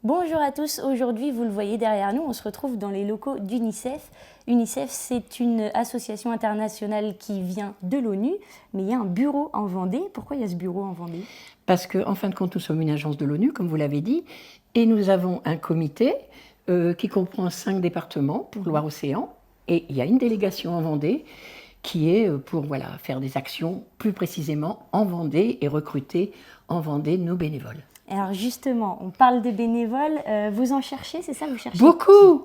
Bonjour à tous, aujourd'hui vous le voyez derrière nous, on se retrouve dans les locaux d'UNICEF. UNICEF c'est une association internationale qui vient de l'ONU, mais il y a un bureau en Vendée. Pourquoi il y a ce bureau en Vendée? Parce qu'en fin de compte nous sommes une agence de l'ONU, comme vous l'avez dit, et nous avons un comité qui comprend 5 départements pour Loire-Océan, et il y a une délégation en Vendée qui est pour faire des actions plus précisément en Vendée et recruter en Vendée nos bénévoles. Alors justement, on parle de bénévoles, vous en cherchez, c'est ça? Vous cherchez Beaucoup.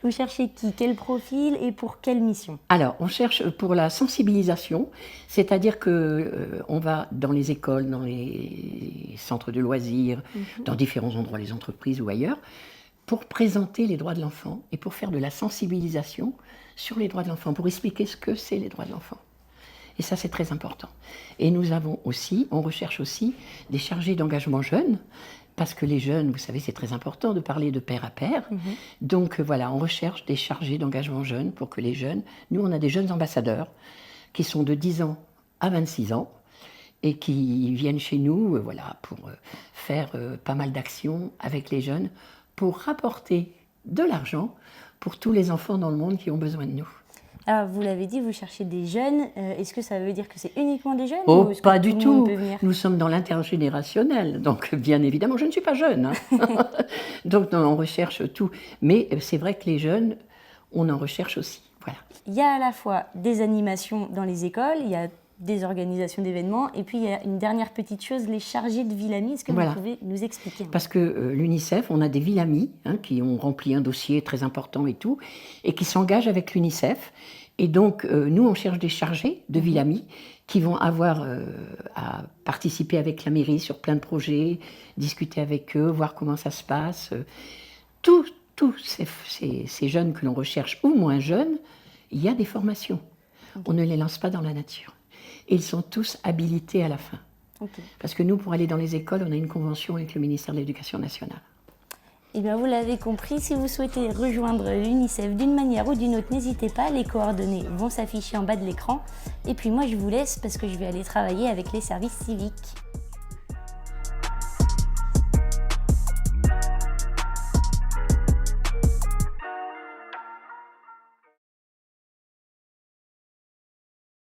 Vous cherchez qui? Quel profil et pour quelle mission? Alors, on cherche pour la sensibilisation, c'est-à-dire qu'on va dans les écoles, dans les centres de loisirs, dans différents endroits, les entreprises ou ailleurs, pour présenter les droits de l'enfant et pour faire de la sensibilisation sur les droits de l'enfant, pour expliquer ce que c'est les droits de l'enfant. Et ça, c'est très important. Et nous avons aussi, on recherche aussi des chargés d'engagement jeunes, parce que les jeunes, vous savez, c'est très important de parler de pair à pair. Donc voilà, on recherche des chargés d'engagement jeunes pour que les jeunes, nous on a des jeunes ambassadeurs qui sont de 10 ans à 26 ans et qui viennent chez nous pour faire pas mal d'actions avec les jeunes pour rapporter de l'argent pour tous les enfants dans le monde qui ont besoin de nous. Alors, vous l'avez dit, vous cherchez des jeunes. Est-ce que ça veut dire que c'est uniquement des jeunes? Oh, ou est-ce que pas du tout le monde tout. peut venir? Nous sommes dans l'intergénérationnel, donc bien évidemment, je ne suis pas jeune. Donc non, on recherche tout. Mais c'est vrai que les jeunes, on en recherche aussi. Voilà. Il y a à la fois des animations dans les écoles, il y a des organisations d'événements, et puis il y a une dernière petite chose, les chargés de ville amie. Est-ce que vous pouvez nous expliquer? Parce que l'UNICEF, on a des villes amies qui ont rempli un dossier très important et tout, et qui s'engagent avec l'UNICEF. Et donc, nous, on cherche des chargés de ville amie qui vont avoir à participer avec la mairie sur plein de projets, discuter avec eux, voir comment ça se passe. Tous ces jeunes que l'on recherche, ou moins jeunes, il y a des formations. On ne les lance pas dans la nature. Et ils sont tous habilités à la fin. Parce que nous, pour aller dans les écoles, on a une convention avec le ministère de l'Éducation nationale. Eh bien, vous l'avez compris, si vous souhaitez rejoindre l'UNICEF d'une manière ou d'une autre, n'hésitez pas, les coordonnées vont s'afficher en bas de l'écran. Et puis moi, je vous laisse parce que je vais aller travailler avec les services civiques.